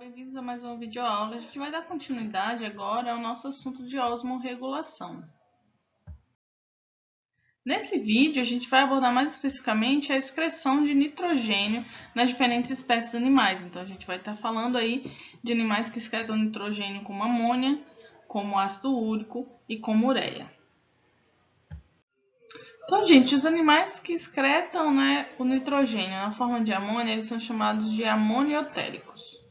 Bem-vindos a mais uma videoaula. A gente vai dar continuidade agora ao nosso assunto de osmorregulação. Nesse vídeo, a gente vai abordar mais especificamente a excreção de nitrogênio nas diferentes espécies de animais. Então, a gente vai estar falando aí de animais que excretam nitrogênio como amônia, como ácido úrico e como ureia. Então, gente, os animais que excretam, o nitrogênio na forma de amônia, eles são chamados de amoniotéricos.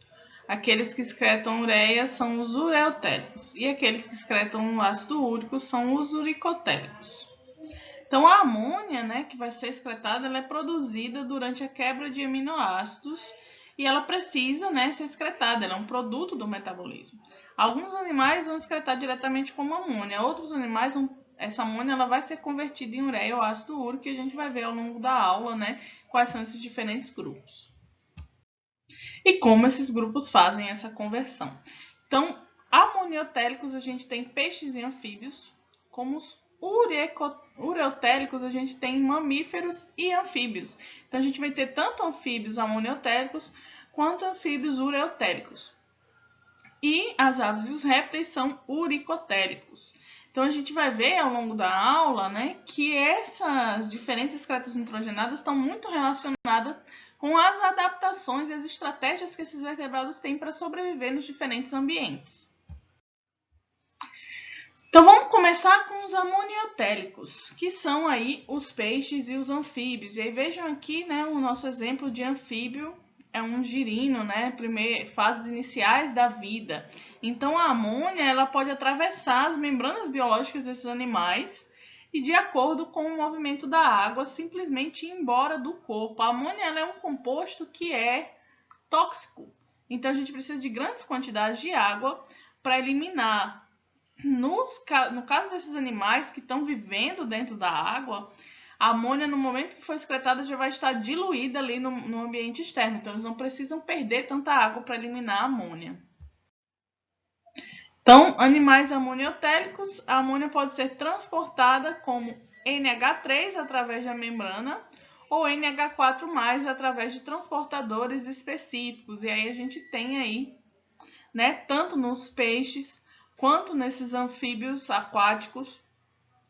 Aqueles que excretam ureia são os ureotéricos e aqueles que excretam ácido úrico são os uricotéricos. Então, a amônia, que vai ser excretada, ela é produzida durante a quebra de aminoácidos e ela precisa, ser excretada, ela é um produto do metabolismo. Alguns animais vão excretar diretamente como amônia, outros animais essa amônia ela vai ser convertida em ureia ou ácido úrico e a gente vai ver ao longo da aula, quais são esses diferentes grupos e como esses grupos fazem essa conversão. Então, amoniotéricos a gente tem peixes e anfíbios, como os ureotéricos a gente tem mamíferos e anfíbios. Então, a gente vai ter tanto anfíbios amoniotéricos quanto anfíbios ureotéricos. E as aves e os répteis são uricotéricos. Então, a gente vai ver ao longo da aula, que essas diferentes excretas nitrogenadas estão muito relacionadas com as adaptações e as estratégias que esses vertebrados têm para sobreviver nos diferentes ambientes. Então, vamos começar com os amoniotéricos, que são aí os peixes e os anfíbios. E aí vejam aqui, o nosso exemplo de anfíbio é um girino, fases iniciais da vida. Então, a amônia ela pode atravessar as membranas biológicas desses animais e, de acordo com o movimento da água, simplesmente ir embora do corpo. A amônia ela é um composto que é tóxico. Então, a gente precisa de grandes quantidades de água para eliminar. No caso desses animais que estão vivendo dentro da água, a amônia, no momento que for excretada, já vai estar diluída ali no ambiente externo. Então, eles não precisam perder tanta água para eliminar a amônia. Então, animais amoniotéricos, a amônia pode ser transportada como NH3 através da membrana ou NH4+, através de transportadores específicos. E aí a gente tem aí, tanto nos peixes quanto nesses anfíbios aquáticos,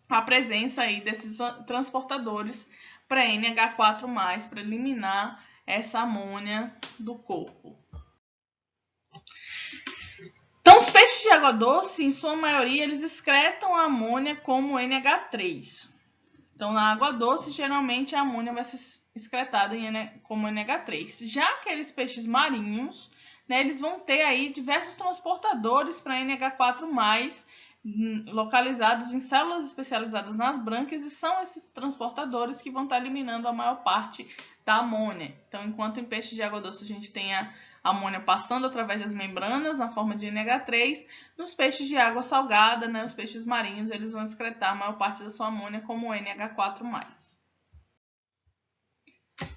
a presença aí desses transportadores para NH4+, para eliminar essa amônia do corpo. Então, os peixes de água doce, em sua maioria, eles excretam a amônia como NH3. Então, na água doce, geralmente a amônia vai ser excretada como NH3. Já aqueles peixes marinhos, eles vão ter aí diversos transportadores para NH4+, localizados em células especializadas nas brânquias, e são esses transportadores que vão estar eliminando a maior parte da amônia. Então, enquanto em peixes de água doce a gente tem a amônia passando através das membranas na forma de NH3, nos peixes de água salgada, os peixes marinhos, eles vão excretar a maior parte da sua amônia como NH4+.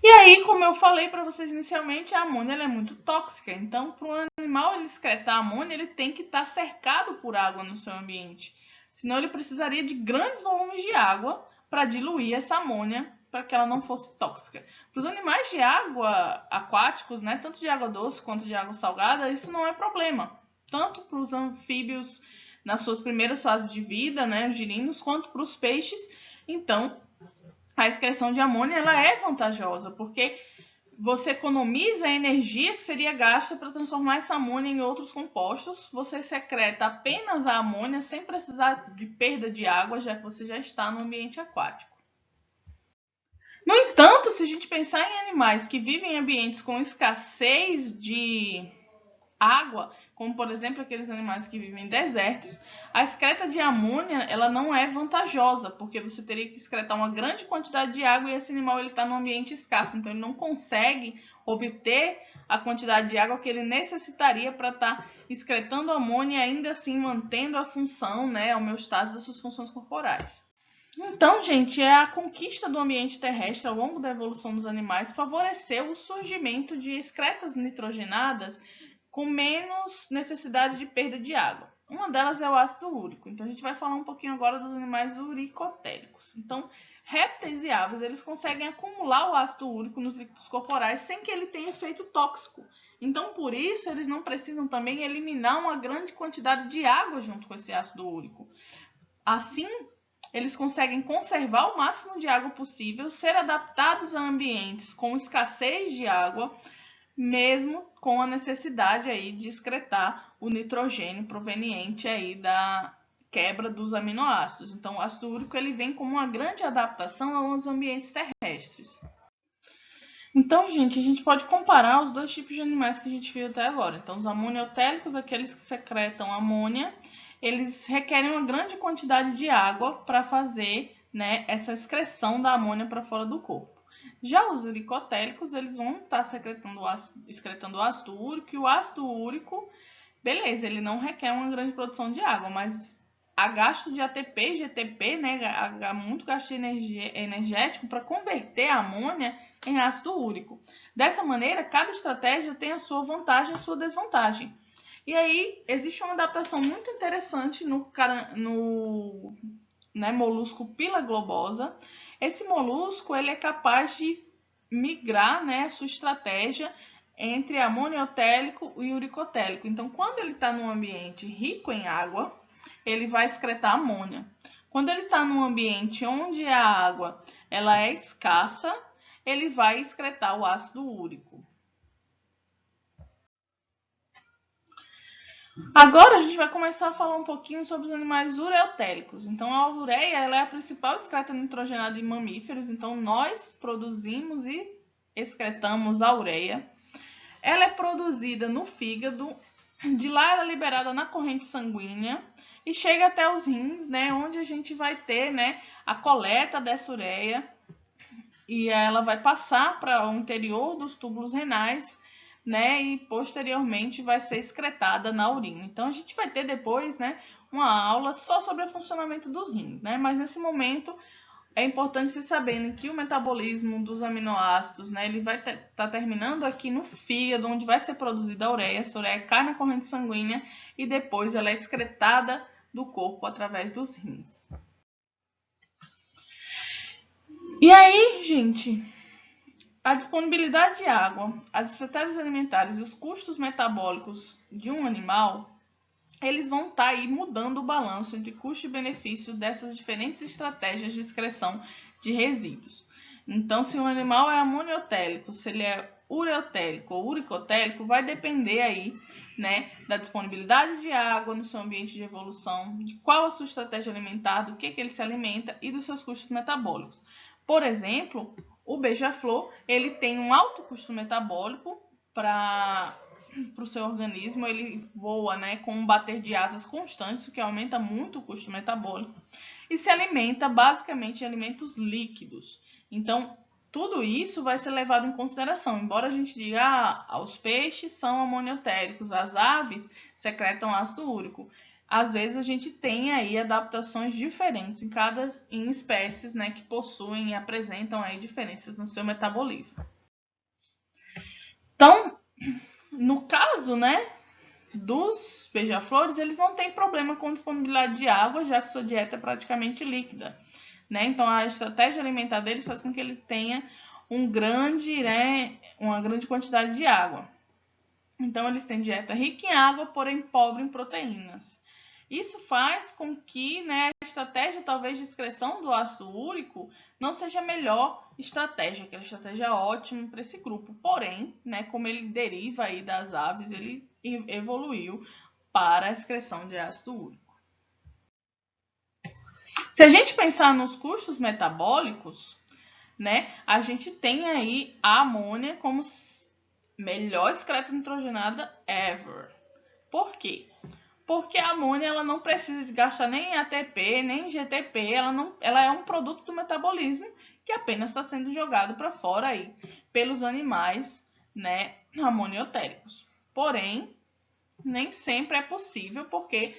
E aí, como eu falei para vocês inicialmente, a amônia ela é muito tóxica. Então, para o animal ele excretar a amônia, ele tem que estar cercado por água no seu ambiente. Senão, ele precisaria de grandes volumes de água para diluir essa amônia, para que ela não fosse tóxica. Para os animais de água aquáticos, tanto de água doce quanto de água salgada, isso não é problema. Tanto para os anfíbios nas suas primeiras fases de vida, os girinos, quanto para os peixes. Então, a excreção de amônia ela é vantajosa, porque você economiza a energia que seria gasta para transformar essa amônia em outros compostos. Você secreta apenas a amônia sem precisar de perda de água, já que você já está no ambiente aquático. No entanto, se a gente pensar em animais que vivem em ambientes com escassez de água, como por exemplo aqueles animais que vivem em desertos, a excreta de amônia ela não é vantajosa, porque você teria que excretar uma grande quantidade de água e esse animal está num ambiente escasso, então ele não consegue obter a quantidade de água que ele necessitaria para estar excretando amônia e ainda assim mantendo a função, a homeostase das suas funções corporais. Então, gente, a conquista do ambiente terrestre ao longo da evolução dos animais favoreceu o surgimento de excretas nitrogenadas com menos necessidade de perda de água. Uma delas é o ácido úrico. Então, a gente vai falar um pouquinho agora dos animais uricotéricos. Então, répteis e aves, eles conseguem acumular o ácido úrico nos líquidos corporais sem que ele tenha efeito tóxico. Então, por isso, eles não precisam também eliminar uma grande quantidade de água junto com esse ácido úrico. Assim, eles conseguem conservar o máximo de água possível, ser adaptados a ambientes com escassez de água, mesmo com a necessidade aí de excretar o nitrogênio proveniente aí da quebra dos aminoácidos. Então, o ácido úrico ele vem como uma grande adaptação aos ambientes terrestres. Então, gente, a gente pode comparar os dois tipos de animais que a gente viu até agora. Então, os amoniotélicos, aqueles que secretam amônia, eles requerem uma grande quantidade de água para fazer, né, essa excreção da amônia para fora do corpo. Já os uricotélicos, eles vão estar excretando o ácido úrico, e o ácido úrico, beleza, ele não requer uma grande produção de água, mas há gasto de ATP e GTP, né, há muito gasto energético para converter a amônia em ácido úrico. Dessa maneira, cada estratégia tem a sua vantagem e a sua desvantagem. E aí, existe uma adaptação muito interessante no molusco Pila globosa. Esse molusco ele é capaz de migrar, né, a sua estratégia entre amoniotélico e uricotélico. Então, quando ele está num ambiente rico em água, ele vai excretar amônia. Quando ele está num ambiente onde a água ela é escassa, ele vai excretar o ácido úrico. Agora a gente vai começar a falar um pouquinho sobre os animais ureotélicos. Então, a ureia ela é a principal excreta nitrogenada em mamíferos. Então, nós produzimos e excretamos a ureia. Ela é produzida no fígado, de lá ela é liberada na corrente sanguínea e chega até os rins, né, onde a gente vai ter, né, a coleta dessa ureia e ela vai passar para o interior dos túbulos renais, né, e posteriormente vai ser excretada na urina. Então a gente vai ter depois, né, uma aula só sobre o funcionamento dos rins, né, mas nesse momento é importante se saberem que o metabolismo dos aminoácidos, né, ele vai estar terminando aqui no fígado, onde vai ser produzida a ureia. Essa ureia cai na corrente sanguínea e depois ela é excretada do corpo através dos rins. E aí, gente, a disponibilidade de água, as estratégias alimentares e os custos metabólicos de um animal, eles vão estar aí mudando o balanço entre custo e benefício dessas diferentes estratégias de excreção de resíduos. Então, se um animal é amoniotélico, se ele é ureotélico ou uricotélico, vai depender aí, né, da disponibilidade de água no seu ambiente de evolução, de qual a sua estratégia alimentar, do que ele se alimenta e dos seus custos metabólicos. Por exemplo, o beija-flor, ele tem um alto custo metabólico para o seu organismo, ele voa, né, com um bater de asas constante, o que aumenta muito o custo metabólico, e se alimenta basicamente de alimentos líquidos. Então, tudo isso vai ser levado em consideração. Embora a gente diga, os peixes são amoniotéricos, as aves secretam ácido úrico. Às vezes a gente tem aí adaptações diferentes em espécies, né, que possuem e apresentam aí diferenças no seu metabolismo. Então, no caso, né, dos beija-flores, eles não têm problema com disponibilidade de água, já que sua dieta é praticamente líquida, né? Então, a estratégia alimentar deles faz com que ele tenha uma grande quantidade de água. Então, eles têm dieta rica em água, porém pobre em proteínas. Isso faz com que, né, a estratégia talvez de excreção do ácido úrico não seja a melhor estratégia, aquela estratégia ótima para esse grupo. Porém, né, como ele deriva aí das aves, ele evoluiu para a excreção de ácido úrico. Se a gente pensar nos custos metabólicos, né, a gente tem aí a amônia como melhor excreta nitrogenada ever. Por quê? Porque a amônia ela não precisa de gastar nem ATP, nem GTP, ela é um produto do metabolismo que apenas está sendo jogado para fora aí pelos animais, né, amoniotéricos. Porém, nem sempre é possível, porque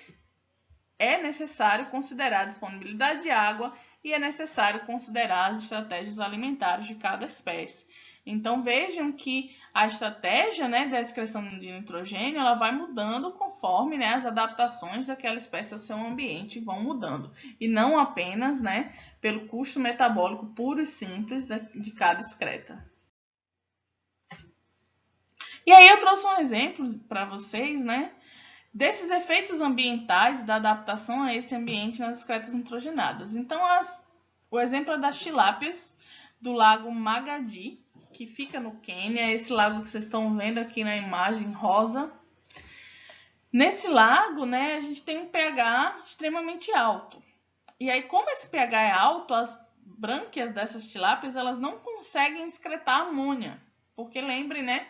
é necessário considerar a disponibilidade de água e é necessário considerar as estratégias alimentares de cada espécie. Então, vejam que a estratégia, né, da excreção de nitrogênio ela vai mudando conforme, né, as adaptações daquela espécie ao seu ambiente vão mudando. E não apenas, né, pelo custo metabólico puro e simples de cada excreta. E aí eu trouxe um exemplo para vocês, né, desses efeitos ambientais da adaptação a esse ambiente nas excretas nitrogenadas. Então, o exemplo é das tilápias do lago Magadi, que fica no Quênia, esse lago que vocês estão vendo aqui na imagem rosa. Nesse lago, né, a gente tem um pH extremamente alto. E aí, como esse pH é alto, as brânquias dessas tilápias, elas não conseguem excretar amônia. Porque lembre, né,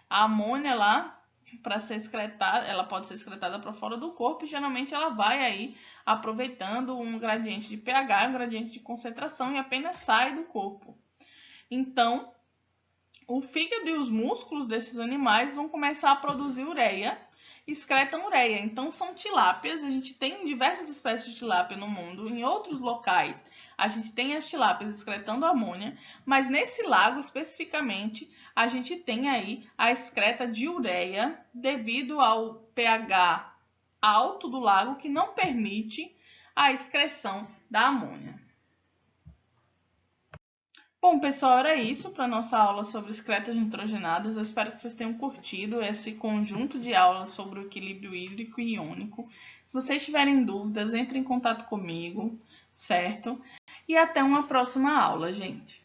a amônia lá, para ser excretada, ela pode ser excretada para fora do corpo e geralmente ela vai aí aproveitando um gradiente de pH, um gradiente de concentração e apenas sai do corpo. Então, o fígado e os músculos desses animais vão começar a produzir ureia, excretam ureia. Então, são tilápias, a gente tem diversas espécies de tilápia no mundo, em outros locais a gente tem as tilápias excretando amônia, mas nesse lago especificamente a gente tem aí a excreta de ureia devido ao pH alto do lago que não permite a excreção da amônia. Bom, pessoal, era isso para nossa aula sobre excretas nitrogenadas. Eu espero que vocês tenham curtido esse conjunto de aulas sobre o equilíbrio hídrico e iônico. Se vocês tiverem dúvidas, entre em contato comigo, certo? E até uma próxima aula, gente!